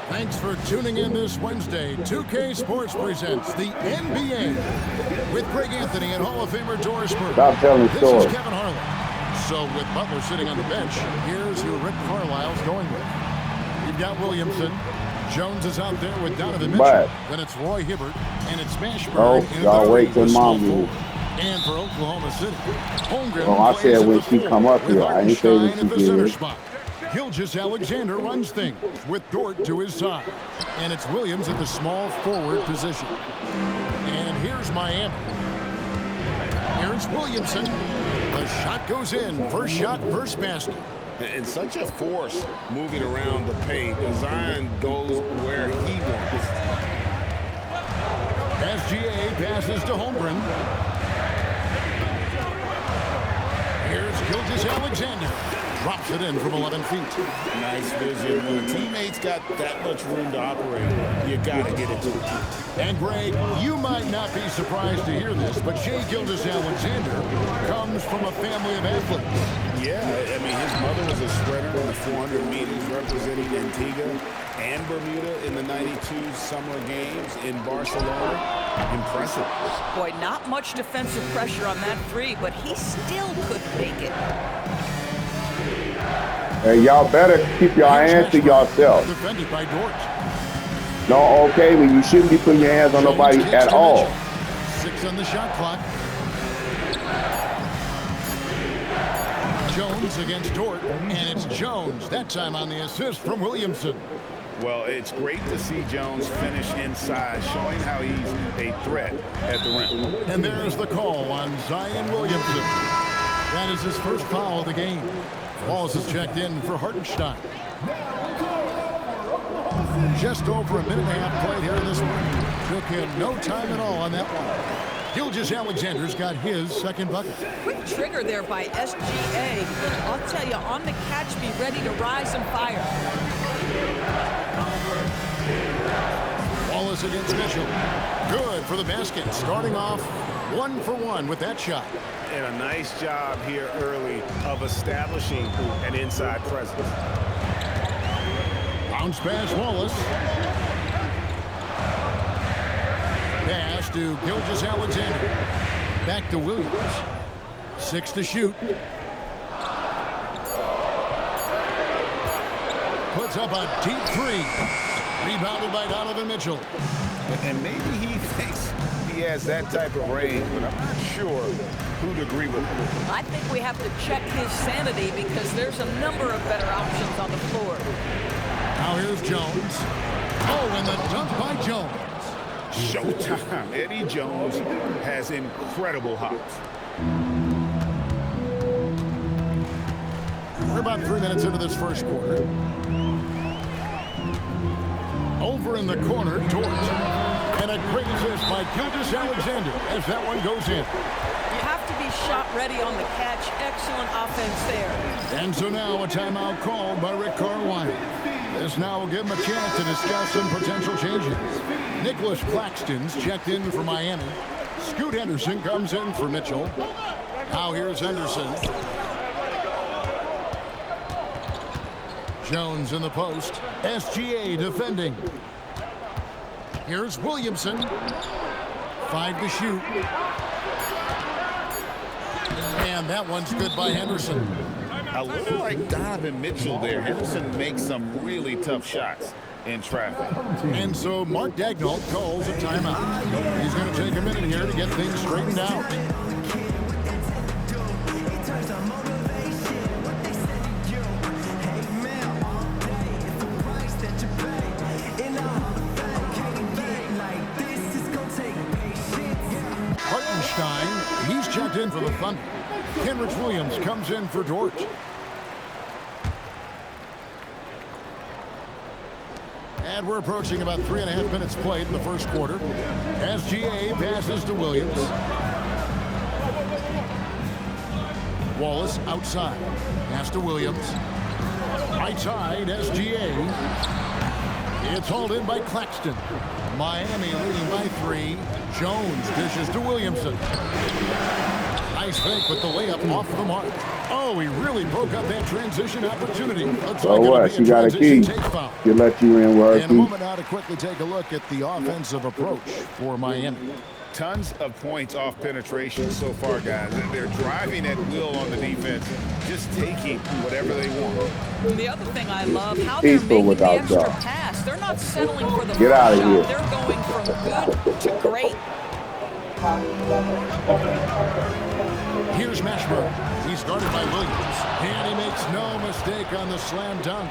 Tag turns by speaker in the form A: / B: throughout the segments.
A: Thanks for tuning in this Wednesday. 2K Sports presents the NBA with Greg Anthony and Hall of Famer Doris Burke.
B: Stop telling
A: This
B: stories.
A: is Kevin Harlan. So with Butler sitting on the bench, here's who Rick Carlisle's going with. You've got Williamson. Jones is out there with Donovan Mitchell.
B: But
A: Then it's Roy Hibbert, and it's Mashburn.
B: no, y'all wait till mom moves.
A: And for Oklahoma City, Holmgren
B: Well, I
A: plays
B: said
A: at
B: when
A: the
B: she
A: four
B: come up
A: with
B: here, I ain't say
A: Hartenstein
B: that
A: at the
B: she
A: center
B: did.
A: spot. Gilgeous-Alexander runs things with Dort to his side. And it's Williams at the small forward position. And here's Miami. Here's Williamson. The shot goes in. First shot, first basket.
C: And such a force moving around the paint. Zion goes where he wants.
A: SGA passes to Holmgren. Here's Gilgeous-Alexander. Drops it in from 11 feet.
C: Nice vision. When a teammate's got that much room to operate, you got to get it to him.
A: And Greg, you might not be surprised to hear this, but Shai Gilgeous-Alexander comes from a family of athletes.
C: Yeah, I mean, his mother was a sprinter in the 400 meters representing Antigua and Bermuda in the 92 Summer Games in Barcelona. Impressive.
D: Boy, not much defensive pressure on that three, but he still could make it.
B: Hey, y'all better keep your hands to yourself.
A: Defended by Dort.
B: No, okay, when you shouldn't be putting your hands on nobody
A: Jones
B: at
A: kicks to
B: all.
A: Mitchell. 6 on the shot clock. Jones against Dort, and it's Jones, that time on the assist from Williamson.
C: Well, it's great to see Jones finish inside, showing how he's a threat at the rim.
A: And there's the call on Zion Williamson. That is his first foul of the game. Wallace is checked in for Hartenstein. Just over a minute and a half played here in this one. Took him no time at all on that one. Gilgeous-Alexander's got his second bucket.
D: Quick trigger there by SGA. I'll tell you, on the catch, be ready to rise and fire.
A: Wallace against Mitchell. Good for the basket. Starting off 1 for 1 with that shot.
C: And a nice job here early of establishing an inside presence.
A: Bounce pass Wallace. Pass to Gilgeous-Alexander. Back to Williams. 6 to shoot. Puts up a deep three. Rebounded by Donovan Mitchell.
C: And maybe he thinks he has that type of range, but I'm not sure who'd agree with him.
D: I think we have to check his sanity because there's a number of better options on the floor.
A: Now here's Jones. Oh, and the dunk by Jones.
C: Showtime. Eddie Jones has incredible hops.
A: We're about 3 minutes into this first quarter. Over in the corner, Dort. And a great assist by Gilgeous-Alexander as that one goes in.
D: You have to be shot ready on the catch. Excellent offense there.
A: And so now a timeout called by Rick Carlisle. This now will give him a chance to discuss some potential changes. Nicholas Claxton's checked in for Miami. Scoot Henderson comes in for Mitchell. Now here's Henderson. Jones in the post. SGA defending. Here's Williamson. 5 to shoot. And that one's good by Henderson.
C: A little like Donovan Mitchell there. Henderson makes some really tough shots in traffic.
A: And so Mark Daigneault calls a timeout. He's going to take a minute here to get things straightened out. Hartenstein, he's checked in for the Thunder. Kenrich Williams comes in for Dort. And we're approaching about 3.5 minutes played in the first quarter. SGA passes to Williams. Wallace outside. Pass to Williams. Right side, SGA. It's hauled in by Claxton. Miami leading by 3. Jones dishes to Williamson. Nice fake, but the layup off the mark. Oh, he really broke up that transition opportunity. Looks
B: So
A: like
B: what?
A: it'll be
B: She got a
A: transition
B: key.
A: take foul.
B: She'll let you in where
A: In a moment now to quickly take a look at the offensive approach for Miami.
C: Tons of points off penetration so far, guys. They're driving at will on the defense, just taking whatever they want.
D: The other thing I love, how they're
B: Peaceful
D: making the
B: without
D: extra
B: Josh.
D: pass. They're not settling for the
B: Get
D: first
B: out of
D: shot.
B: here.
D: They're going from good to great.
A: Here's Mashburn. He's guarded by Williams. And he makes no mistake on the slam dunk.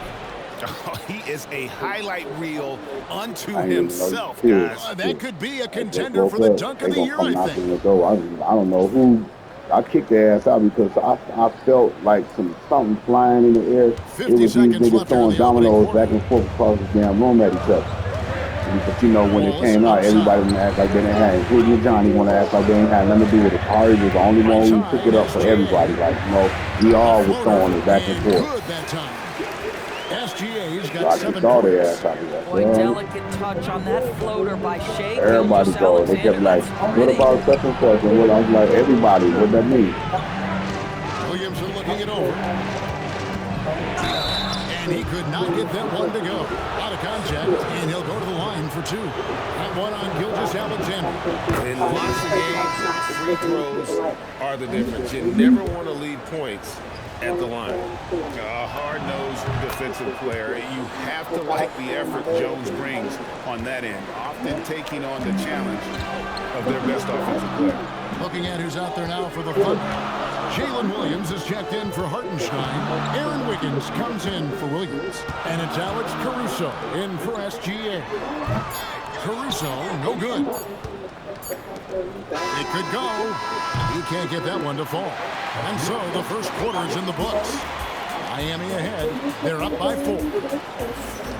C: Oh, he is a highlight reel unto
B: I didn't know
C: himself,
B: he was.
C: guys.
A: That could be a contender for the dunk of the year, I think.
B: I don't know who. I kicked their ass out because I felt like something flying in the air. It
A: 50
B: was these
A: seconds
B: niggas
A: left here in
B: throwing
A: the opening
B: dominoes
A: quarter.
B: back and forth across the damn room at each other. But you know, when it came out, everybody want to act like they didn't have it. Including Johnny want to act like they ain't had nothing to do with it. Ari was the only one who took it up for everybody. Like, you know, we all was throwing it back and forth.
A: Good that time. SGA's
B: So
A: got
B: I
A: 7
B: just saw their
A: points.
B: ass out of that.
D: Boy,
B: Yeah.
D: delicate touch on that floater by Shea.
B: Everybody
D: Gilgeous
B: go. They kept like,
D: Alexander.
B: what about such and such? And what I was like, everybody, what that mean?
A: Williamson looking it over. And he could not get that one to go. Out of contact, and he'll go to the line for 2. That one on Gilgeous Alexander.
C: In lots of games, free throws are the difference. You never want to leave points at the line. A hard-nosed defensive player. You have to like the effort Jones brings on that end, often taking on the challenge of their best offensive player.
A: Looking at who's out there now for the Thunder. Jalen Williams is checked in for Hartenstein. Aaron Wiggins comes in for Williams. And it's Alex Caruso in for SGA. Caruso, no good. It could go. He can't get that one to fall. And so the first quarter is in the books. Miami ahead. They're up by 4.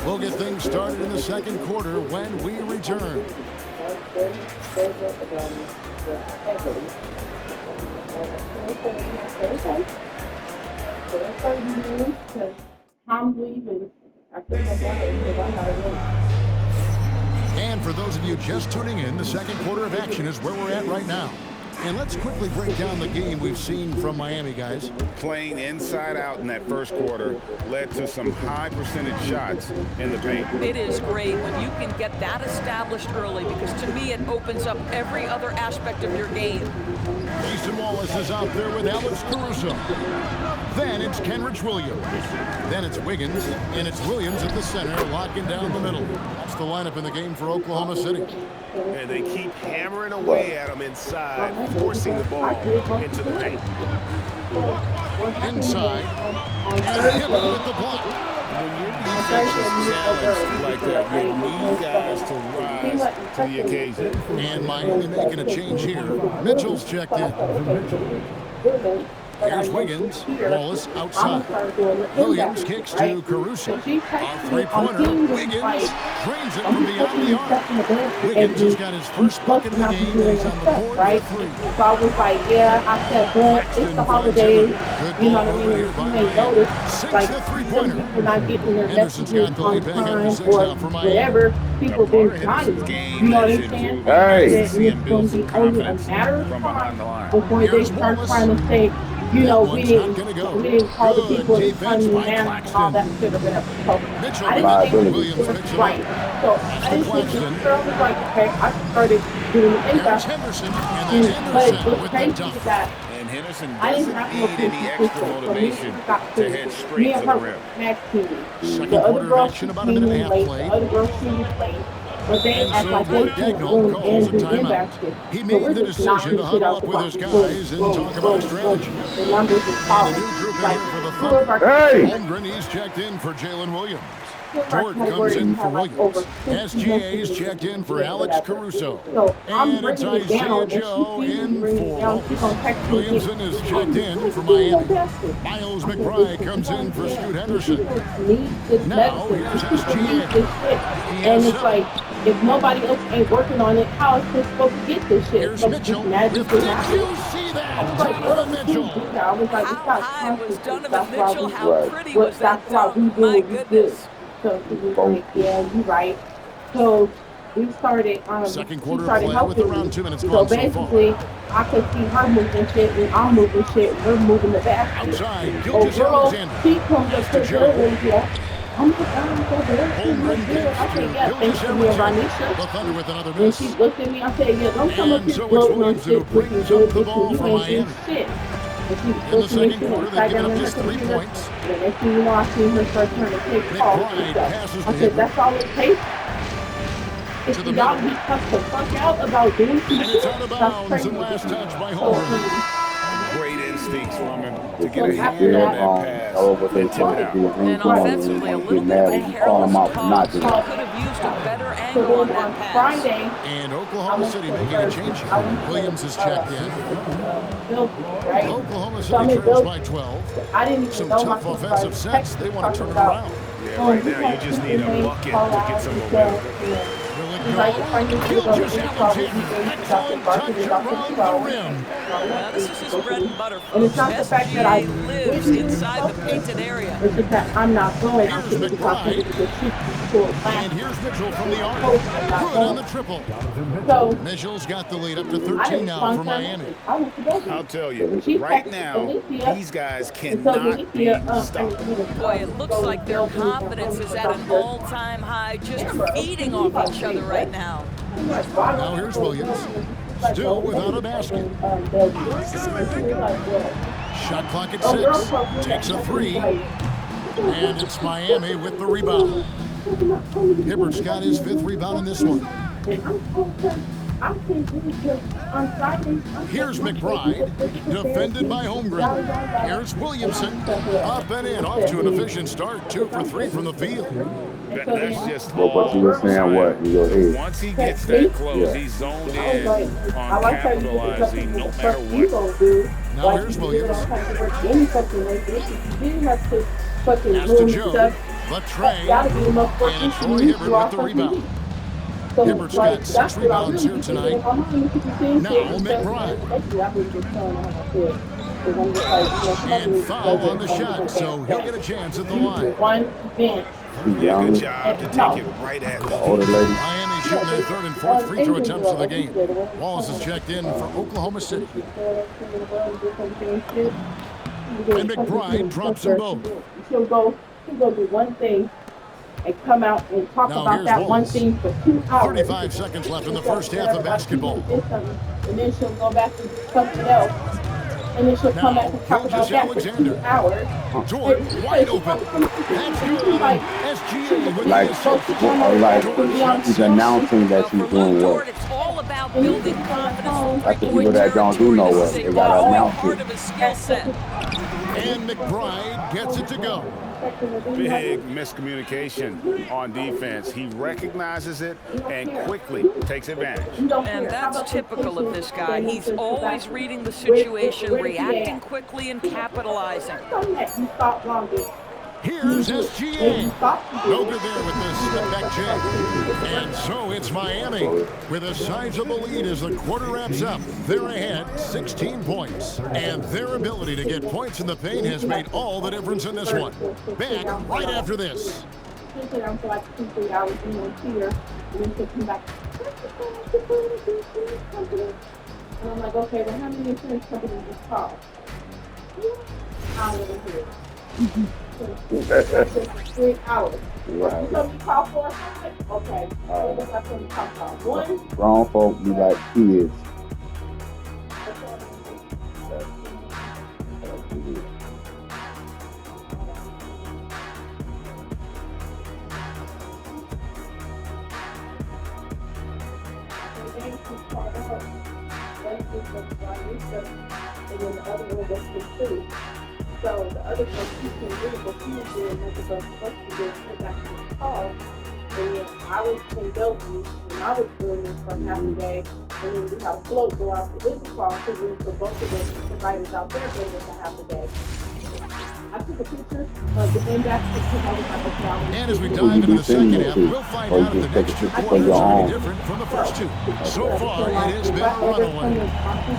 A: We'll get things started in the second quarter when we return. And for those of you just tuning in, the second quarter of action is where we're at right now. And let's quickly break down the game we've seen from Miami, guys.
C: Playing inside out in that first quarter led to some high percentage shots in the paint.
D: It is great when you can get that established early because to me it opens up every other aspect of your game.
A: Jason Wallace is out there with Alex Caruso. Then it's Kenrich Williams. Then it's Wiggins, and it's Williams at the center, locking down the middle. That's the lineup in the game for Oklahoma City.
C: And they keep hammering away at them inside, forcing the ball into the paint.
A: Inside, and Hibbert with the block.
C: When your defense is challenged like that, you need guys to rise to the occasion.
A: And Miami making a change here. Mitchell's checked in. Here's Wiggins. Wallace outside. Williams kicks to Caruso. A three-pointer. Wiggins drains it from beyond the arc. Wiggins has got his first bucket of the game. He's on the board for 3.
E: So I was like, yeah, I said, but it's the holidays. You know what I mean? You may notice, like, some people not getting their messages on time or whatever. People been trying to, you know what I'm saying?
B: Hey.
E: It's going to be only a matter of time before they start trying to say, you know, we didn't call the people in front of me and all that shit or whatever. So I didn't think it was right. So I didn't think it was like, okay, I started doing the
A: Here's
E: impact.
A: Henderson, and then
E: But
A: Henderson
E: what's
A: with the
E: crazy
A: dunk.
E: is that
C: And Henderson
E: I
C: doesn't
E: didn't have no
C: need any extra motivation to head straight to the rim.
A: Second
E: The other
A: quarter of
E: girls
A: action,
E: came
A: about a minute and a
E: in
A: half
E: late.
A: played.
E: The other girls came in late. But they
A: And
E: act
A: so
E: like
A: Boyd
E: they can't
A: Dagnall
E: go
A: calls a
E: and do
A: timeout.
E: basket.
A: He
E: So
A: made
E: we're
A: the
E: just
A: decision
E: knocking
A: to
E: shit
A: huddle
E: out
A: up
E: the
A: with
E: box.
A: his
E: Boom,
A: guys and
E: boom,
A: talk about
E: boom,
A: strategy.
E: boom. The numbers is
A: And a
E: power.
A: new group in
E: Like,
A: here for the
E: two of our
B: Hey!
A: Holmgren, he's checked in for Jalen Williams. Dort comes
E: categories
A: in for
E: have, like,
A: Williams.
E: over 50
A: SGA's
E: messages
A: checked in for
E: and
A: Alex
E: whatever.
A: Caruso.
E: So I'm
A: And it's
E: bringing it down,
A: Isaiah
E: and she
A: Joe
E: sees me
A: in
E: bringing it down. She's
A: for
E: gonna text me.
A: Williamson is checked in for Miami. Miles McBride comes in for Scoot Henderson.
E: Needs this
A: Now,
E: medicine.
A: here's
E: People
A: SGA.
E: need this shit. And it's like, if nobody else ain't working on it, how is this supposed to get this shit?
A: Here's
E: So
A: Mitchell.
E: just magically
A: Did
E: happen.
A: you see
E: I
A: that?
E: was like,
A: Donovan
E: what
A: Mitchell.
E: I was like, it's
D: How
E: not
D: high was
E: constant.
D: Donovan
E: That's why
D: Mitchell?
E: we-
D: How pretty
E: But
D: was that
E: that's why we
D: dunk?
E: do
D: My
E: what we do.
D: goodness.
E: So he was like, yeah, you're right. So we started,
A: Second
E: she
A: quarter
E: started
A: play with
E: helping
A: around
E: me.
A: 2 minutes
E: So
A: gone so far.
E: basically, I could see her moving shit, and I'm moving shit, and we're moving the basket.
A: Outside,
E: Oh,
A: Gilgis
E: girl,
A: Alexander.
E: she comes up
A: Pass
E: to
A: to
E: the
A: Joe.
E: lady, oh my God, so good, she
A: Holmgren
E: look good.
A: kicks
E: I
A: to
E: said, yeah, thanks
A: Gilgis
E: to me and
A: Alexander.
E: Ranisha.
A: The Thunder with another
E: And
A: miss.
E: she looked at me, I said, yeah, don't come up
A: And
E: here
A: so it's
E: floating on
A: Williams
E: shit
A: who
E: looking
A: brings
E: good,
A: up the
E: bitch,
A: ball
E: you
A: for
E: ain't do
A: Miami.
E: shit. And she
A: In the
E: looked at me,
A: second
E: she
A: quarter,
E: was
A: they've
E: sat
A: given
E: down
A: up
E: on her
A: just 3
E: computer.
A: points.
E: And the next thing you know, I seen her start trying to take calls and
A: McBride
E: stuff.
A: passes
E: I
A: to
E: said,
A: Hibbert.
E: that's all it takes. If
A: To the
E: y'all
A: middle.
E: be cussed the fuck out about doing some
A: And it's
E: shit,
A: out of
E: that's
A: bounds
E: crazy.
A: and last touch by
E: So,
A: Holmgren.
C: Great instincts from him to
B: Just
C: get a
E: after
C: hand on
E: that,
C: that pass
B: know what they
C: and tip
B: trying
C: it
B: to
C: out.
B: do. Ain't
D: And
B: doing it.
D: offensively, a
B: Ain't
D: little
B: get
D: bit of
B: mad
D: a
B: when you call them
D: careless
B: out for not
D: toss. He
B: doing it.
D: could have used a better
E: so
D: angle on
E: then
D: that
E: on
D: pass.
E: Friday,
A: And
E: I
A: Oklahoma
E: went
A: City
E: to
A: making a change
E: I
A: here.
E: went to
A: Williams is checked in.
E: Building, right?
A: Oklahoma
E: So I'm
A: City
E: in
A: trails
E: building.
A: by 12.
E: I didn't even
A: Some
E: know my
A: tough offensive
E: supervisor
A: sets. They
E: texted
A: want to
E: talking
A: turn it
E: about,
A: around.
C: Yeah, right
E: we
C: now
E: had
C: you just
E: two
C: need a
E: names
C: bucket
E: call
C: to
E: out
C: get some
E: and
C: momentum.
A: Will it
E: he's like, if I
A: go?
E: need you to go to
A: Gilgis
E: any call with
A: Alexander.
E: you,
A: Excellent touch around the rim.
D: Now, this is his bread and butter,
E: And it's
D: folks.
E: not the fact that I
D: SGA lives
E: wouldn't do
D: inside the
E: something.
D: painted area.
E: It's just that I'm not going out
A: Here's
E: to because I
A: McBride.
E: because she pulled last.
A: And here's Mitchell from the arc.
E: I'm not
A: Good on the
E: going.
A: triple.
E: So
A: Mitchell's got the lead up to
E: I
A: 13
E: didn't
A: now
E: respond
A: for
E: to her
A: Miami.
E: message. I went to go.
C: I'll tell you,
E: She
C: right
E: texted
C: now,
E: Alicia,
C: these guys
E: and so
C: cannot be
E: Alicia, I
C: stopped.
E: mean,
D: Boy, it looks like their confidence is at an all-time high, just feeding off each other right now.
A: Now here's Williams. Still without a basket. Shot clock at 6. Takes a 3. And it's Miami with the rebound. Hibbert's got his 5th rebound in this one. Here's McBride, defended by Holmgren. Here's Williamson, up and in, off to an efficient start, 2 for 3 from the field.
C: That's just
B: But you were saying what in your head?
C: once he gets that close, he's zoned in on capitalizing no matter what.
A: Now here's Williams. Pass
E: Pass
A: to Joe, Latre, and Troy Hibbert with the rebound. Hibbert's got 6 rebounds here tonight. Now McBride. And foul on the shot, so he'll get a chance at the line.
C: Good job to take it right at
B: The
C: him.
B: older lady.
A: Miami shooting their 3rd and 4th free throw attempts of the game. Wallace is checked in for Oklahoma City. And McBride drops them both.
E: She'll go do one thing and come out and talk
A: Now
E: about
A: here's
E: that one
A: Wallace.
E: thing for 2 hours.
A: 35 seconds left in the first half of basketball.
E: And then she'll go back to something else. And then she'll come back and talk about
A: Gilgis
E: that for
A: Alexander.
E: 2 hours.
A: Dort wide open. That's good. SGA with the assist.
B: She's announcing that
D: Well,
B: she's
D: for
B: doing
D: Lou
B: what?
D: Dort, it's all about building confidence from
B: That's the
D: three-point
B: people that don't do
D: territory.
B: know
D: This
B: what.
D: is
B: They
D: a
B: gotta
D: core
B: announce
D: part
B: it.
D: of his skill set.
A: And McBride gets it to go.
C: Big miscommunication on defense. He recognizes it and quickly takes advantage.
D: And that's typical of this guy. He's always reading the situation, reacting quickly, and capitalizing.
A: Here's SGA. No good there with the step back jam. And so it's Miami with a sizable lead as the quarter wraps up. They're ahead 16 points. And their ability to get points in the paint has made all the difference in this one. Back right after this.
E: I'm for like 2-3 hours, here, and then she'll come back. And I'm like, okay, well, how many insurance companies just call? I'll never hear. 3 hours.
B: Right.
E: So we call 4 or 5? Okay. So that's what we talk about. 1.
B: Grown folk be like kids.
E: And then the other one was the 2. So the other one, he can do what he was doing, make a bunch of to do, put back to the call. And then I was in Bellevue, and I was doing this for half a day. And then we had a float go out to this call, because we were both of us providers out there doing it for half a day. I took a picture of the index because I was like, okay, I was
A: And as we dive into the second half, we'll find out if the next 2 quarters are any different from the first 2. So far, it has been a runaway.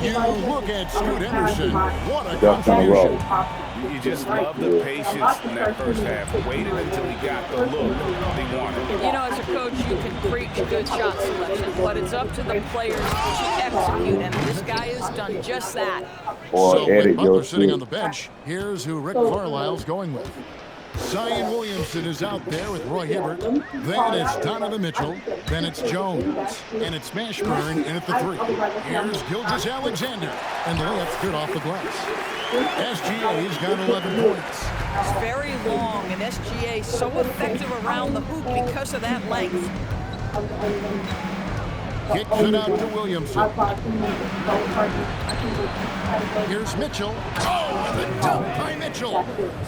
A: You look at Scoot Henderson. What a contribution.
C: You just love the patience in that first half. Waited until he got the look he wanted.
D: You know, as a coach, you can preach good shot selection, but it's up to the players to execute, and this guy has done just that.
B: Or
A: So
B: edit
A: with
B: your
A: Butler sitting
B: shit.
A: on the bench, here's who Rick Carlisle's going with. Zion Williamson is out there with Roy Hibbert. Then it's Donovan Mitchell. Then it's Jones. And it's Mashburn in at the 3. Here's Gilgeous-Alexander. And the layup's good off the glass. SGA's got 11 points.
D: It's very long, and SGA so effective around the hoop because of that length.
A: Kicks it out to Williamson. Here's Mitchell. Oh, and the dunk by Mitchell.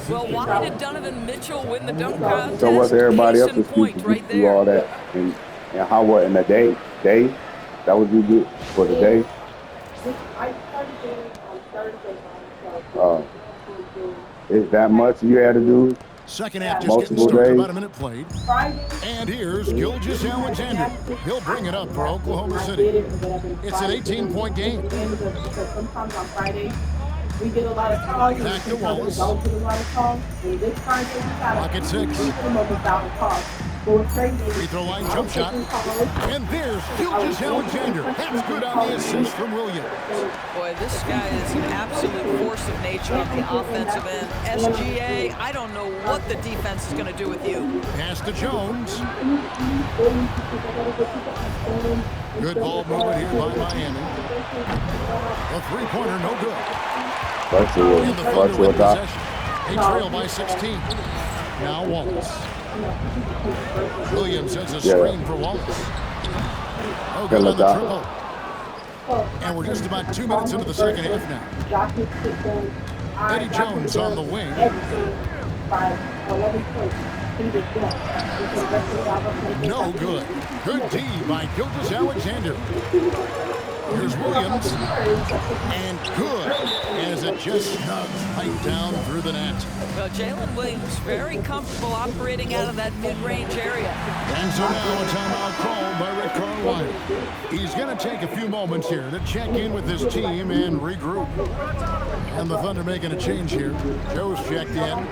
D: Well, why did Donovan Mitchell win the dunk contest?
B: So what's everybody
D: Case
B: else
D: in
B: is
D: point
B: do
D: right
B: do all
D: there.
B: that and how what in the day? That was you do for the day? Is that much you had to do?
A: Second half just getting
B: Multiple
A: started.
B: days.
A: About a minute played. And here's Gilgeous-Alexander. He'll bring it up for Oklahoma City. It's an 18-point game.
E: Sometimes on Friday, we get a lot of calls.
A: Back to Wallace.
E: Don't get a lot of calls. And this Friday, we got
A: Clock at 6.
E: keep them up without calls. But what's crazy is
A: Free throw line jump shot. And there's Gilgeous-Alexander. That's good on the assist from Williams.
D: Boy, this guy is an absolute force of nature on the offensive end. SGA, I don't know what the defense is going to do with you.
A: Pass to Jones. Good ball movement here by Miami. A three-pointer, no good.
B: That's
A: And the
B: it.
A: Thunder
B: That's
A: with
B: what that.
A: possession. They trail by 16. Now Wallace. Williams has a screen for Wallace. Oh, good on the triple. And we're just about 2 minutes into the second half now. Eddie Jones on the wing. No good. Good D by Gilgeous-Alexander. Here's Williams. And good as it just snugs right down through the net.
D: Well, Jalen Williams, very comfortable operating out of that mid-range area.
A: And so now a timeout called by Rick Carlisle. He's going to take a few moments here to check in with his team and regroup. And the Thunder making a change here. Joe's checked in.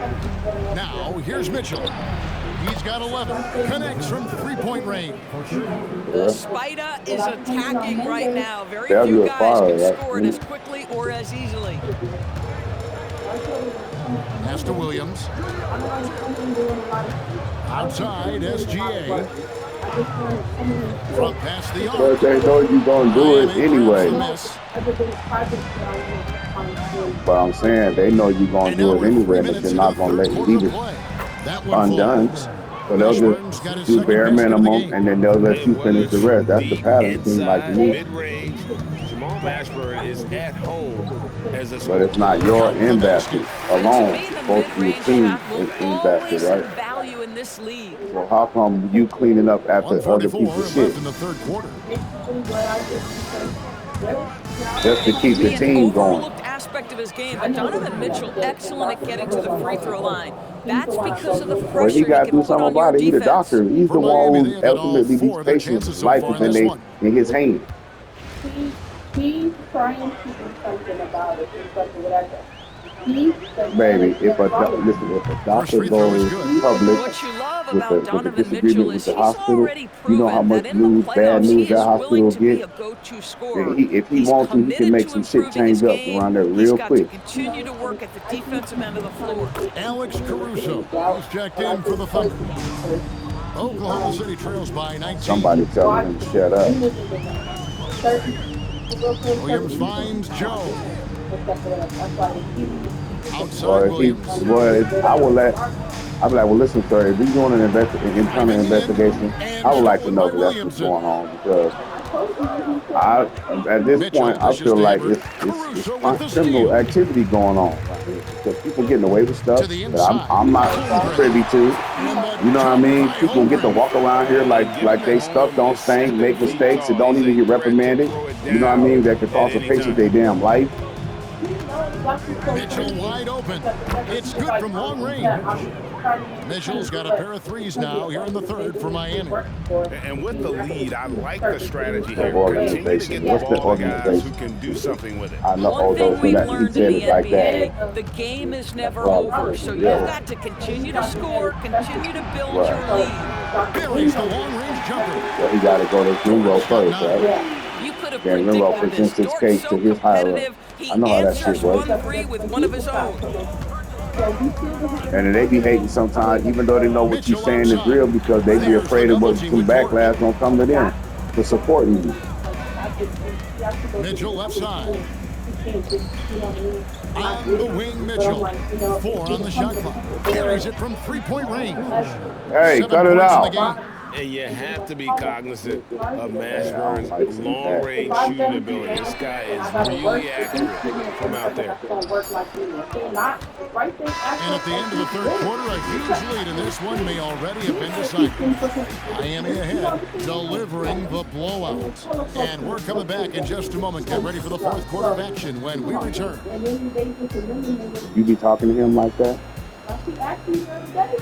A: Now, here's Mitchell. He's got 11. Connects from three-point range.
D: The Spider is attacking right now. Very
B: That'd
D: few
B: be a
D: guys
B: foul,
D: can
B: right?
D: score it as quickly or as easily.
A: Pass to Williams. Outside, SGA. Front pass the
B: But
A: arc.
B: they know you're going to do it
A: Miami
B: anyway.
A: grabs the miss.
B: But I'm saying they know you're going
A: And
B: to
A: now
B: do it
A: we're 3
B: anyway, but
A: minutes
B: they're
A: into
B: not
A: the
B: going to
A: third
B: let you
A: quarter
B: leave
A: of
B: it
A: play. That one
B: undone.
A: falls.
B: So they'll
A: Washburn's got
B: just
A: his
B: do
A: second
B: bare
A: basket of the
B: minimum,
A: game.
B: and then they'll let you finish the rest. That's the pattern. It seems like to me.
C: Mid-range, Jamal Mashburn is at home as a
B: But it's not your in basket alone.
D: To me,
B: It's
D: the
B: supposed to be a
D: mid-range
B: team
D: shot will
B: in basket,
D: always have
B: right?
D: value in this league.
B: So how come you cleaning up after other
A: 1:34
B: people's shit
A: left in the third quarter.
B: just to keep the
D: Be
B: team
D: an
B: going?
D: overlooked aspect of his game, but Donovan Mitchell excellent at getting to the free throw line. That's because of the
B: But
D: pressure
B: he
D: he
B: got to
D: can
B: do
D: put
B: something
D: on your
B: about it. He's the
D: defense.
B: doctor. He's
A: For
B: the one
A: Miami,
B: who
A: they had all
B: ultimately
A: four of their
B: these
A: chances
B: patients'
A: so
B: life
A: far
B: is
A: in
B: in,
A: this one.
B: in his hand.
E: He's trying to do something about it. Something whatever.
B: Baby, if a doctor
A: free throw is
B: goes
A: good.
B: public
D: What you love
B: with
D: about
B: the
D: Donovan
B: disagreement
D: Mitchell
B: with
D: is
B: the
D: he's
B: hospital,
D: already
B: you
D: proven
B: know how much
D: that in the
B: news, bad
D: playoffs
B: news
D: he
B: that
D: is
B: hospital
D: willing to be
B: get.
D: a go-to scorer.
B: If he
D: He's
B: wants to, he
D: committed
B: can make
D: to
B: some shit
D: improving his
B: change up
D: game.
B: around there
D: He's
B: real
D: got
B: quick.
D: to continue to work at the defensive end of the floor.
A: Alex Caruso is checked in for the Thunder. Oklahoma City trails by 19.
B: Somebody tell him to shut up.
A: Williams finds Joe. Outside
B: Or if he,
A: Williams.
B: well, I would let. I'd be like, well, listen, sir, if you're doing an internal investigation, I would like to know that that's what's going on because at this point, I feel like it's criminal activity going on. Because people getting away with stuff that I'm not privy to. You know what I mean? People get to walk around here like they stuff don't stink, make mistakes, and don't even get reprimanded. You know what I mean? That could cost a patient their damn life.
A: Mitchell wide open. It's good from long range. Mitchell's got a pair of threes now here in the third for Miami.
C: And with the lead, I like the strategy here.
B: Organization.
C: Continue to get the
B: What's the
C: ball to guys who
B: organization?
C: can do something with it.
B: I know
D: One thing
B: those
D: we've
B: that he
D: learned
B: said
D: in the
B: it like that.
D: NBA, the game is never over. So you've got to continue to score, continue to build your lead.
A: buries the long-range jumper.
B: So he got to go to Ringo first, right?
D: You could have
B: Then Ringo
D: predicted this.
B: presents his
D: Dort's
B: case
D: so
B: to his higher up.
D: competitive, he
B: I know how that
D: answers
B: shit works.
D: 1-3 with one of his own.
B: And they be hating sometimes, even though they know what you're saying is real, because they be afraid of what some backlash gonna come to them for supporting you.
A: Mitchell left side. On the wing, Mitchell. 4 on the shot clock. Carries it from three-point range.
B: Hey,
A: 7
B: cut it
A: points in
B: out.
A: the game.
C: And you have to be cognizant of Mashburn's long-range shooting ability. This guy is really accurate from out there.
A: And at the end of the third quarter, a huge lead in this one may already have been decided. Miami ahead, delivering the blowout. And we're coming back in just a moment. Get ready for the fourth quarter of action when we return.
B: You be talking to him like that?
E: She asked me the other day.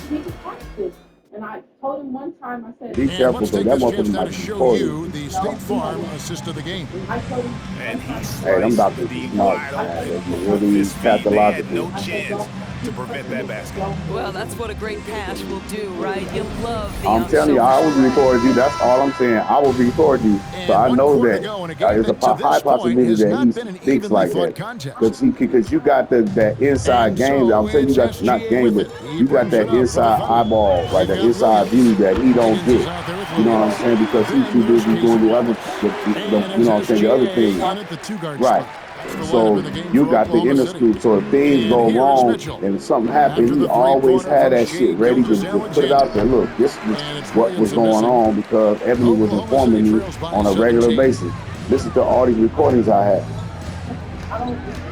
E: He just asked it. And I told him one time, I said,
B: Be
A: And
B: careful,
A: let's
B: because
A: take
B: that
A: this chance
B: motherfucker
A: now
B: might
A: to
B: be
A: show
B: recorded.
A: you the State Farm assist of the game.
E: I told him,
C: And he
B: Hey, them
C: sliced
B: doctors
C: the
B: is nuts,
C: wide
B: man.
C: open.
B: They really
C: His feet, they had
B: pathological.
C: no chance to prevent that basket.
D: Well, that's what a great pass will do, right? You love the
B: I'm telling you, I will
D: unselfish
B: record you. That's all I'm saying. I will record you.
A: And
B: So I
A: one
B: know
A: quarter
B: that
A: to go in a game
B: there's a
A: that to this
B: high
A: point
B: possibility
A: has
B: that
A: not
B: he
A: been an
B: speaks
A: evenly
B: like
A: fought
B: that.
A: contest.
B: Because you got that inside
A: And
B: game.
A: so
B: I'm saying you
A: it's
B: got not
A: SGA
B: game,
A: with
B: but
A: it. He
B: you got
A: brings it
B: that
A: up for the
B: inside
A: foul.
B: eyeball, right?
A: They've
B: That
A: got
B: inside
A: Williams.
B: view that he don't
A: Higgins is
B: get.
A: out there with
B: You know what I'm
A: Williams.
B: saying? Because he's
A: Then
B: too
A: there's
B: busy doing the
A: Casey.
B: other,
A: And
B: you know what I'm
A: it's
B: saying, the other
A: SGA
B: thing.
A: in at the two-guard
B: Right.
A: spot. That's the
B: So
A: lineup in the game
B: you
A: for
B: got the
A: Oklahoma
B: inner
A: City.
B: scoop. So if things
A: And
B: go
A: here's
B: wrong
A: Mitchell.
B: and something
A: After
B: happens,
A: the
B: he always
A: three-pointer
B: had
A: from
B: that shit
A: Shea
B: ready to put it out there. Look, this is
A: And it's
B: what was
A: Williamson
B: going
A: missing.
B: on because Ebony was
A: Oklahoma
B: informing
A: City
B: me
A: trails by
B: on a regular
A: 17.
B: basis. Listen to all these recordings I have.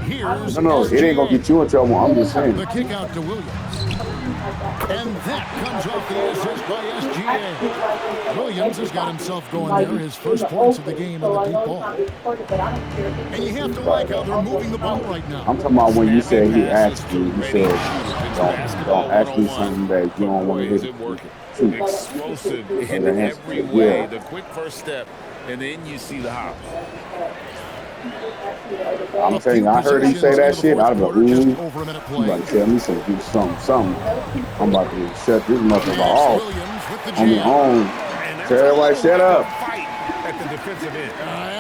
A: Here's
B: No, it ain't gonna
A: SGA.
B: get you in trouble. I'm just saying.
A: The kick out to Williams. And that comes off the assist by SGA. Williams has got himself going there. His first points of the game in the deep ball. And you have to like how they're moving the ball right now.
B: I'm talking about when you said he
C: Passes
B: asked
C: to
B: you, he
C: ready
B: said,
C: basketball
B: don't ask me
C: 101.
B: something that you don't want
C: Boy,
B: to
C: is
B: hit.
C: it working.
B: Shoot.
C: Explosive in
B: Yeah.
C: every way. The quick first step, and then you see the hop.
B: I'm telling you, I heard him say that shit. I'd be like,
A: Just
B: ooh.
A: over a minute
B: You
A: play.
B: about to tell me some, do something. I'm about to shut this motherfucker off
A: Williams with the
B: on his
A: jam.
B: own.
C: And that's
B: Tell everybody,
C: a
B: shut
C: little
B: up.
C: like a fight at the defensive end.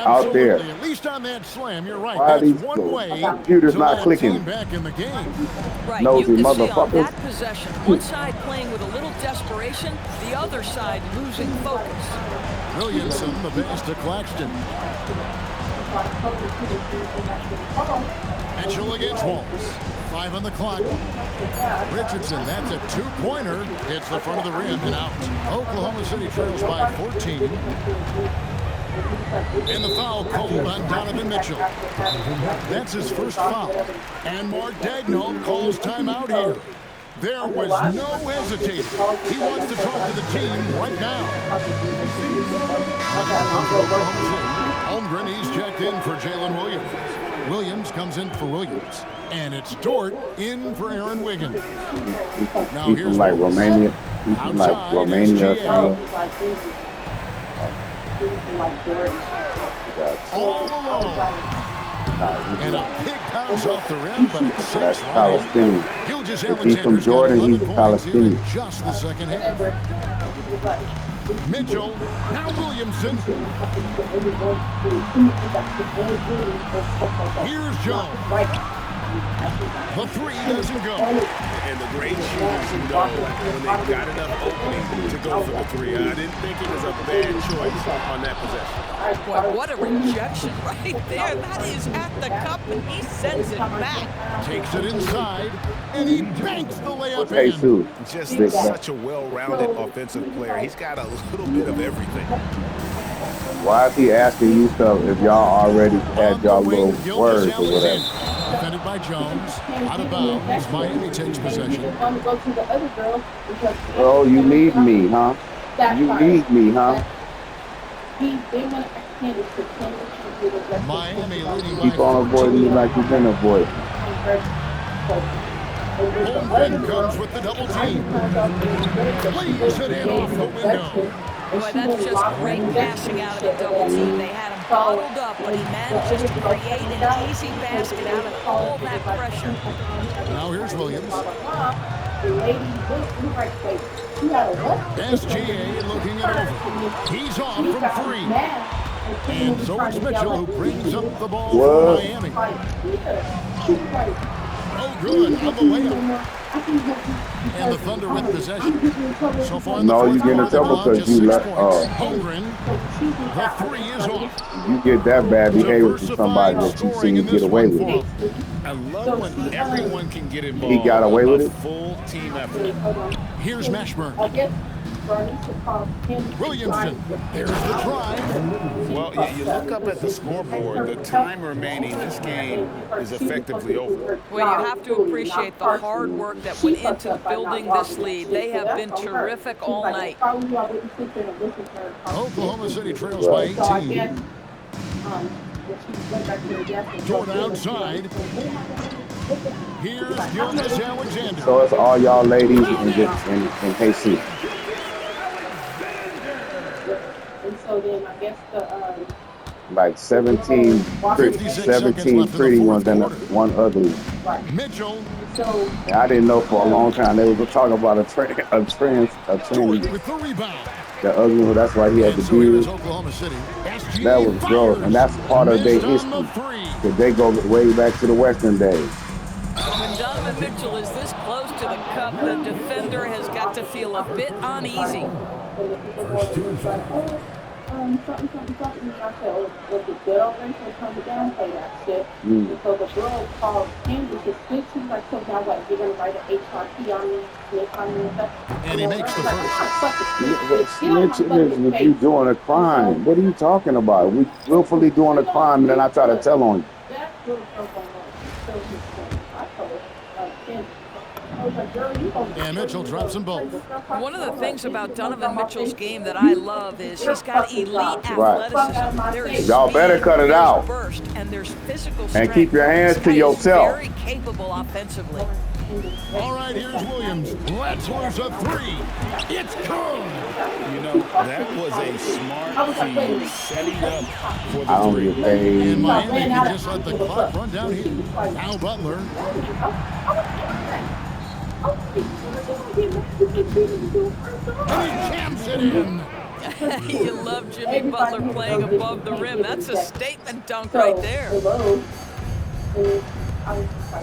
B: Out there.
A: Absolutely. At least on that slam, you're right.
B: Why are
A: That's
B: these
A: one way
B: computers
A: to
B: not
A: let a
B: clicking?
A: team back in the game.
D: Right,
B: Nosy
D: you can see on
B: motherfuckers.
D: that possession, one side playing with a little desperation, the other side losing focus.
A: Williamson, the pass to Claxton. Mitchell against Walls. 5 on the clock. Richardson, that's a two-pointer. Hits the front of the rim and out. Oklahoma City trails by 14. And the foul called on Donovan Mitchell. That's his first foul. And Mark Daigneault calls timeout here. There was no hesitating. He wants to talk to the team right now. Holmgren, he's checked in for Jalen Williams. Williams comes in for Williams. And it's Dort in for Aaron Wiggins. Now
B: He's
A: here's
B: from like
A: Williams.
B: Romania. He's from like
A: Outside,
B: Romania.
A: SGA. All alone. And a big bounce off the rim, but it's
B: That's
A: 6
B: Palestinian.
A: Gilgeous
B: If he's from
A: Alexander's got
B: Jordan,
A: 11
B: he's
A: points
B: Palestinian.
A: in just the second half. Mitchell, now Williamson. Here's Jones. The three doesn't go.
C: And the great shooters know when they've got enough opening to go for the three. I didn't think it was a bad choice on that possession.
D: Boy, what a rejection right there. That is at the cup, and he sends it back.
A: Takes it inside, and he banks the layup
B: Hey,
A: in.
B: Sue.
C: Just
B: Big
C: such a well-rounded offensive player. He's got a little bit of everything.
B: Why is he asking you stuff if y'all already had y'all little words or whatever?
A: Defended by Jones. Out of bounds. Miami takes possession.
B: Oh, you need me, huh? You need me, huh?
A: Miami leading by
B: Keep on avoiding me like you've been avoiding.
A: Holmgren comes with the double team. Leaves it in off the window.
D: Boy, that's just great passing out of the double team. They had him bottled up, but he managed to create an easy basket out of all that pressure.
A: Now here's Williams. SGA looking it over. He's off from three. And so it's Mitchell who brings up the ball for
B: What?
A: Miami. Oh, good on the layup. And the Thunder with possession. So far in the
B: No, you
A: fourth
B: get in
A: quarter, they've
B: trouble
A: allowed
B: because
A: just
B: you
A: 6
B: let
A: points. Holmgren, the three is off.
B: you get that bad behavior from somebody
A: Diversifying
B: that you
A: scoring
B: seen
A: in
B: get
A: this
B: away
A: one
B: with
A: for
B: it.
A: him.
C: I love when everyone can get
B: He
C: involved.
B: got away with
C: A
B: it.
C: full team effort.
A: Here's Mashburn. Williamson. There's the drive.
C: Well, you look up at the scoreboard. The time remaining, this game is effectively over.
D: Well, you have to appreciate the hard work that went into building this lead. They have been terrific all night.
A: Oklahoma City trails by 18. Jordan outside. Here's Gilgeous Alexander.
B: So it's all y'all ladies and KC.
E: And so then I guess
B: Like 17 pretty ones and one ugly.
A: Mitchell.
B: And I didn't know for a long time they were talking about a trend.
A: Jordan with the rebound.
B: The ugly one, that's why he had
A: And
B: the
A: so here is
B: beard.
A: Oklahoma City. SGA
B: That was gross, and that's part of their
A: missed on the
B: history.
A: three.
B: Because they go way back to the Western days.
D: When Donovan Mitchell is this close to the cup, the defender has got to feel a bit uneasy.
E: something. I said, oh, was it good already? So come down, play that shit. And so the girl called Candy to switch. She's like, so now what? You're going to write an HRT on me, snitch on me and stuff?
A: And he makes the first.
B: Snitching is if you doing a crime. What are you talking about? We willfully doing a crime, and then I try to tell on you.
E: That's really so funny. So I told her, Candy.
A: And Mitchell drops them both.
D: One of the things about Donovan Mitchell's game that I love is he's got elite athleticism. There's
B: Y'all better cut it out.
D: Burst, and there's physical
B: And keep your hands to yourself.
D: Very capable offensively.
A: All right, here's Williams. Let's lose a three. It's good.
C: You know, that was a smart feed setting up for
B: I
C: the
B: don't
C: three.
B: get paid.
A: And Miami can just let the clock run down here. Al Butler. And he jams it in.
D: You love Jimmy Butler playing above the rim. That's a statement dunk right there.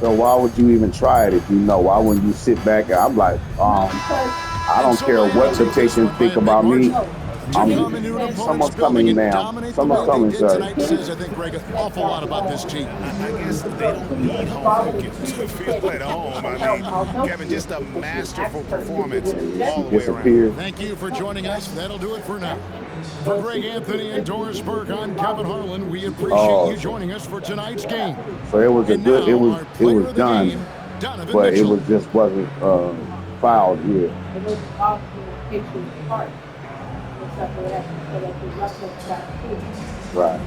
B: So why would you even try it if you know? Why wouldn't you sit back? I'm like, I don't care what temptation think about me. Someone's coming, ma'am. Someone's coming, sir.
A: Tonight says, I think, Greg, an awful lot about this team.
C: I guess they don't need home field to feel at home. I mean, Kevin, just a masterful performance all the way around.
B: Disappeared.
A: Thank you for joining us. That'll do it for now. For Greg Anthony and Doris Burke, I'm Kevin Harlan. We appreciate you joining us for tonight's game.
B: So it was a
A: And
B: good.
A: now
B: It was
A: our player of the
B: done,
A: game, Donovan
B: but it
A: Mitchell.
B: was just wasn't fouled here. Right.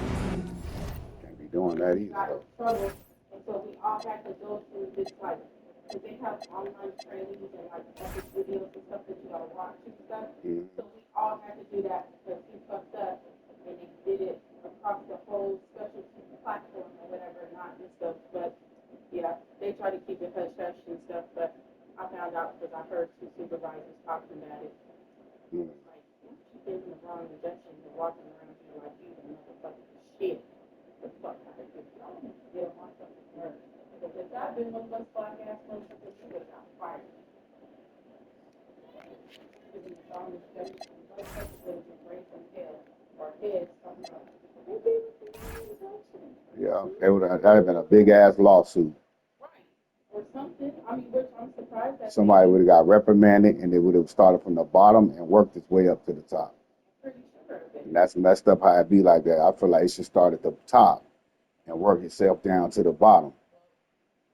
B: Can't be doing that either.
E: Trouble, and so we all had to go through this like, because they have online trainings and like epic videos and stuff that you gotta watch and stuff. So we all had to do that because he fucked up and they did it across the whole specialty platform or whatever, not and stuff. But yeah, they try to keep it hush hush and stuff. But I found out because I heard two supervisors talking about it. Like, you gave him the wrong injection. You're walking around here like you don't motherfucking shit. The fuck out of here. Get on my fucking nerves. Because if I'd been one of those black ass motherfuckers, you would have got fired.
B: Yeah, that'd have been a big ass lawsuit.
E: Or something. I mean, which I'm surprised that
B: Somebody would have got reprimanded, and they would have started from the bottom and worked its way up to the top.
E: pretty sure of it.
B: And that's messed up how it be like that. I feel like it should start at the top and work itself down to the bottom.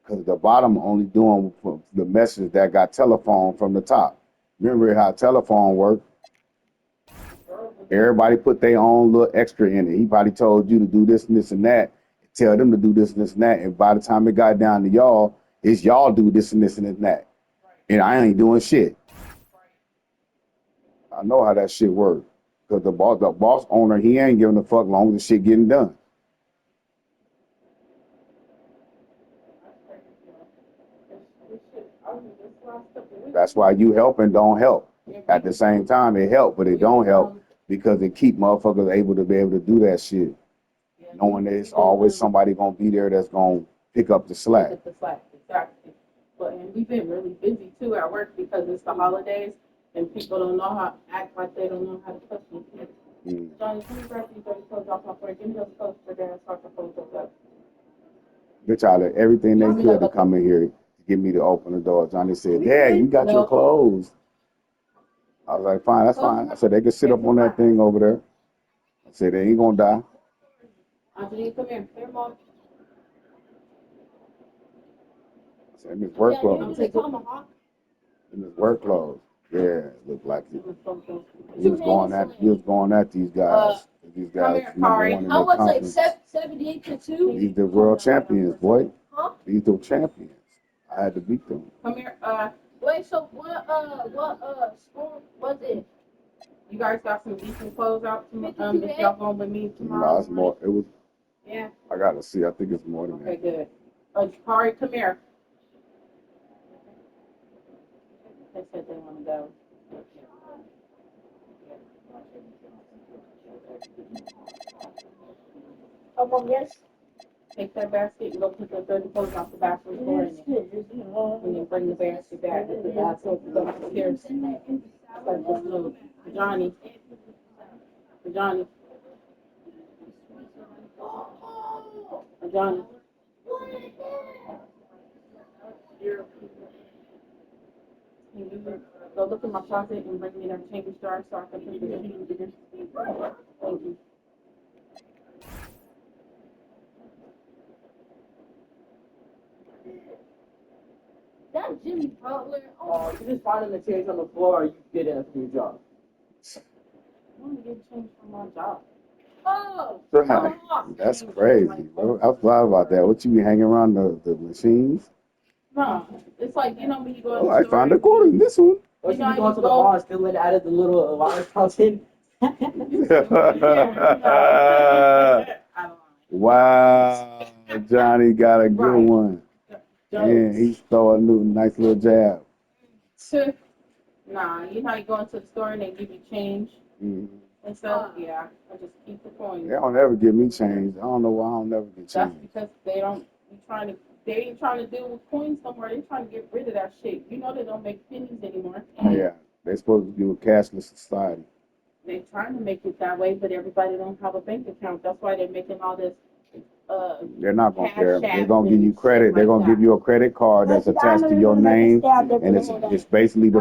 B: Because the bottom only doing the message that got telephone from the top. Remember how telephone worked? Everybody put their own little extra in it. He probably told you to do this and this and that. tell them to do this and this and that. And by the time it got down to y'all, it's y'all do this and this and that. And I ain't doing shit. I know how that shit works. Because the boss owner, he ain't giving a fuck long as the shit getting done. That's why you help and don't help. At the same time, it help, but it don't help because it keep motherfuckers able to be able to do that shit. Knowing there's always somebody gonna be there that's gonna pick up the slack.
E: Exactly. But and we've been really busy too at work because it's the holidays and people don't know how act like they don't know how to cook. Johnny, can you grab these dirty clothes off my floor? Give me those clothes for Darren so I can fold those up.
B: Bitch, I did everything they could to come in here to get me to open the door. Johnny said, Dad, you got your clothes. I was like, fine, that's fine. I said, they can sit up on that thing over there. I said, they ain't gonna die.
E: Anthony, come here. Here, Mom.
B: I said, Miss work clothes.
E: I'm taking tomahawk.
B: Miss work clothes. Yeah, it looked like it. He was going at these guys. These guys number one in
E: How
B: their
E: much, like
B: conference.
E: 78 to 2?
B: These the world champions, boy.
E: Huh?
B: These the champions. I had to beat them.
E: Come here. Wait. So what school was it? You guys got some decent clothes out if y'all going with me tomorrow?
B: No, it's more. It was.
E: Yeah.
B: I gotta see. I think it's more than that.
E: Okay, good. Kari, come here. They said they want to go. Oh, Mom, yes. Take that basket and go put the dirty clothes off the bathroom floor and then bring the basket back. The basket go upstairs. Johnny. Johnny. Johnny. Go look in my closet and bring me that change jar so I can put the change in. Thank you. That's Jimmy Butler. Oh, you just finding the change on the floor, or you get it after your job? I want to get change from my job. Oh,
B: that's crazy, bro. I thought about that. What you be hanging around the machines?
E: No, it's like, you know when you go in
B: Oh,
E: the
B: I
E: store.
B: found a quarter in this one.
F: Or you going to the bar, still let out of the little water fountain.
B: Wow, Johnny got a good one. Yeah, he stole a nice little jab.
E: Nah, you know you go into the store and they give you change and stuff. Yeah, I just keep the coins.
B: They don't ever give me change. I don't know why I don't never get change.
E: That's because they ain't trying to deal with coins no more. They're trying to get rid of that shit. You know they don't make pennies anymore.
B: Yeah, they're supposed to do a cashless society.
E: They're trying to make it that way, but everybody don't have a bank account. That's why they're making all this.
B: They're not gonna care. They're gonna give you credit. They're gonna give you a credit card that's attached to your name, and it's basically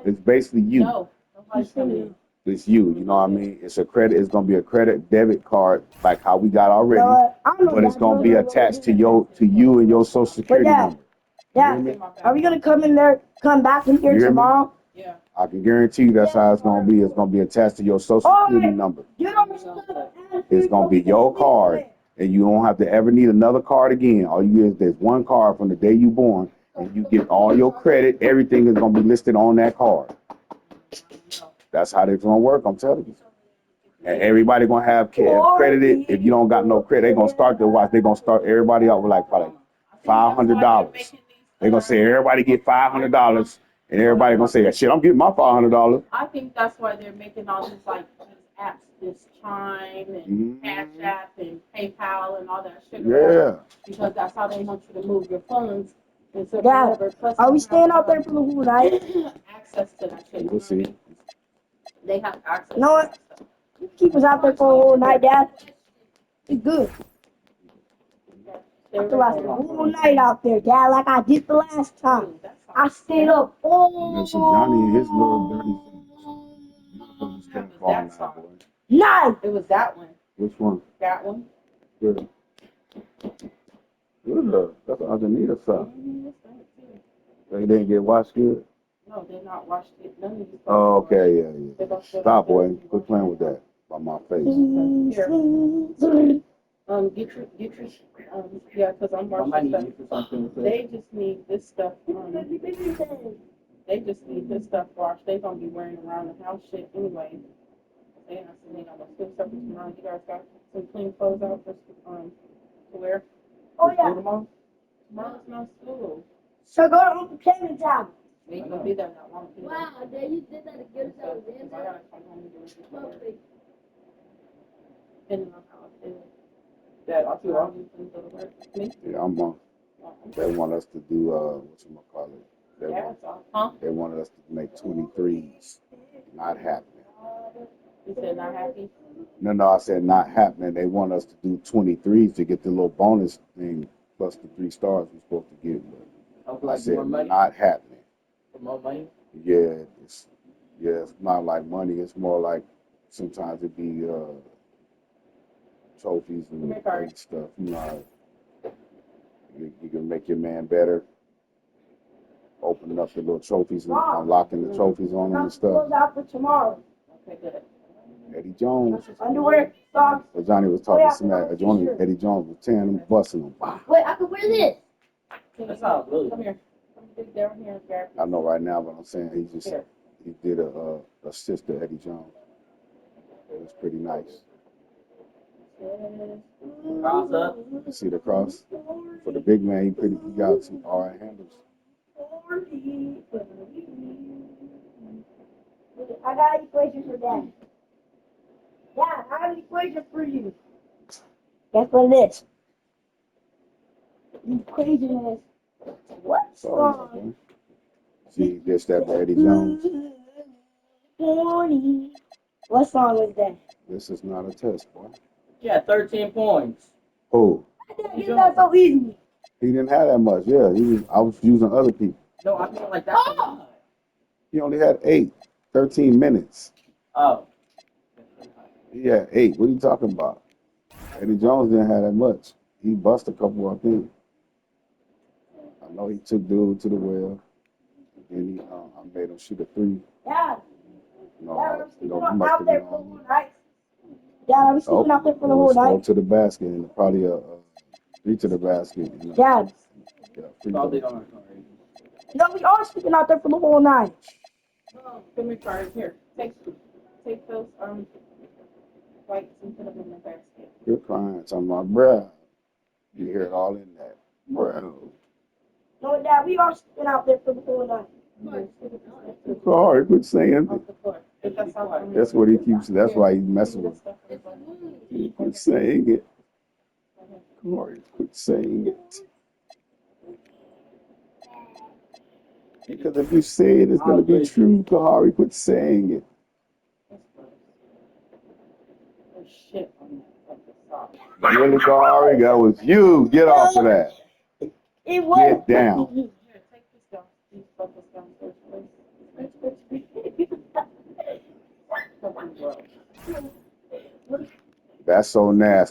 B: it's basically you.
E: No, nobody's coming.
B: It's you. You know what I mean? It's a credit. It's gonna be a credit debit card like how we got already, but it's gonna be attached to you and your social security number.
G: Yeah. Are we gonna come back in here tomorrow?
E: Yeah.
B: I can guarantee you that's how it's gonna be. It's gonna be attached to your social security number. It's gonna be your card, and you don't have to ever need another card again. All you get is there's one card from the day you born, and you get all your credit. Everything is gonna be listed on that card. That's how it's gonna work. I'm telling you. And everybody gonna have credited. If you don't got no credit, they're gonna start their watch. They're gonna start everybody out with like probably $500. They're gonna say everybody get $500. And everybody gonna say, shit, I'm getting my $500.
E: I think that's why they're making all these apps, this Chime and Cash App and PayPal and all that shit.
B: Yeah.
E: Because that's how they want you to move your funds.
G: Dad, are we staying out there for the whole night?
E: Access to that shit.
B: We'll see.
E: They have access.
G: You know what? Keep us out there for the whole night, Dad. It's good. I have to last the whole night out there, Dad, like I did the last time. I stayed up all
B: Johnny and his little dirty
G: night.
E: It was that one.
B: Which one?
E: That one.
B: Good. Good. That's underneath or something. They didn't get washed good?
E: No, they're not washed it. None of these.
B: Oh, okay, yeah. Stop, boy. Quit playing with that by my face.
E: Yeah, because I'm
F: I might
E: watching
F: need
E: stuff.
F: you for something.
E: They just need this stuff. They just need this stuff washed. They gonna be wearing around the house shit anyway. They not sending on the school stuff tomorrow. You guys got some clean clothes out for to wear.
G: Oh
E: For school
G: yeah.
E: tomorrow. Tomorrow's not school.
G: So go to Uncle Kevin's house.
E: We ain't gonna be there that long.
H: Wow, Dad, you did that to get us out of
E: I
H: the
E: gotta come home and do it before work.
H: Perfect.
E: Depending on how I feel.
F: Dad, I'll see
E: I'll
F: you.
E: do things go to work. Me?
B: Yeah, I'm on. They want us to do whatchamacallit.
E: Yeah, it's off. Huh?
B: They wanted us to make 23s. Not happening.
E: You said not happy?
B: No, I said not happening. They want us to do 23s to get the little bonus thing plus the 3 stars we're supposed to get. But I said not happening.
F: For more money?
B: Yeah, it's not like money. It's more like sometimes it be trophies and stuff. You know, you can make your man better. Opening up the little trophies and unlocking the trophies on them and stuff.
G: Clothes out for tomorrow.
E: Okay, good.
B: Eddie Jones.
G: Underwear, socks.
B: But Johnny was talking smack. Eddie Jones was tearing them, busting them. Wow.
G: Wait, I can wear this.
F: That's not really.
E: Come here. Come dig down here and grab
B: I know right now, but I'm saying he did a assist to Eddie Jones. It was pretty nice.
F: Cross up.
B: You see the cross? For the big man, he got some all right handles.
G: I got an equation for that. Dad, I have an equation for you. Guess what it is? The equation is what song?
B: See, this that for Eddie Jones.
G: 40. What song is that?
B: This is not a test, boy.
F: Yeah, 13 points.
B: Who?
G: I didn't get that so easy.
B: He didn't have that much. Yeah, I was using other people.
F: No, I mean like that. Oh.
B: He only had 13 minutes.
F: Oh.
B: He had 8. What are you talking about? Eddie Jones didn't have that much. He bust a couple, I think. I know he took dude to the well. And I made him shoot a 3.
G: Dad,
B: No,
G: I'm
B: he
G: sleeping
B: must
G: out
B: have
G: there
B: been
G: for the
B: on.
G: whole night. Dad, I was sleeping out there for the whole
B: Go
G: night.
B: to the basket and probably a 3 to the basket. And
G: Dad.
F: Probably aren't.
G: No, we are sleeping out there for the whole night.
E: Give me cards here. Take those whites and put them in the basket.
B: You're crying, talking about, bruh. You hear it all in that. Bruh.
G: No, Dad, we are sleeping out there for the whole night.
B: Sorry, quit saying
E: Off the floor. If that's how
B: that's what he keeps. That's why he's messing with. Quit saying it. Corey, quit saying it. Because if you say it, it's going to be true. Kahari, quit saying it.
E: There's shit on the sock.
B: Really, Kahari? That was you. Get off of that.
G: It was.
B: Get down.
E: Here, take this down. These focus downstairs, please.
B: That's so nasty.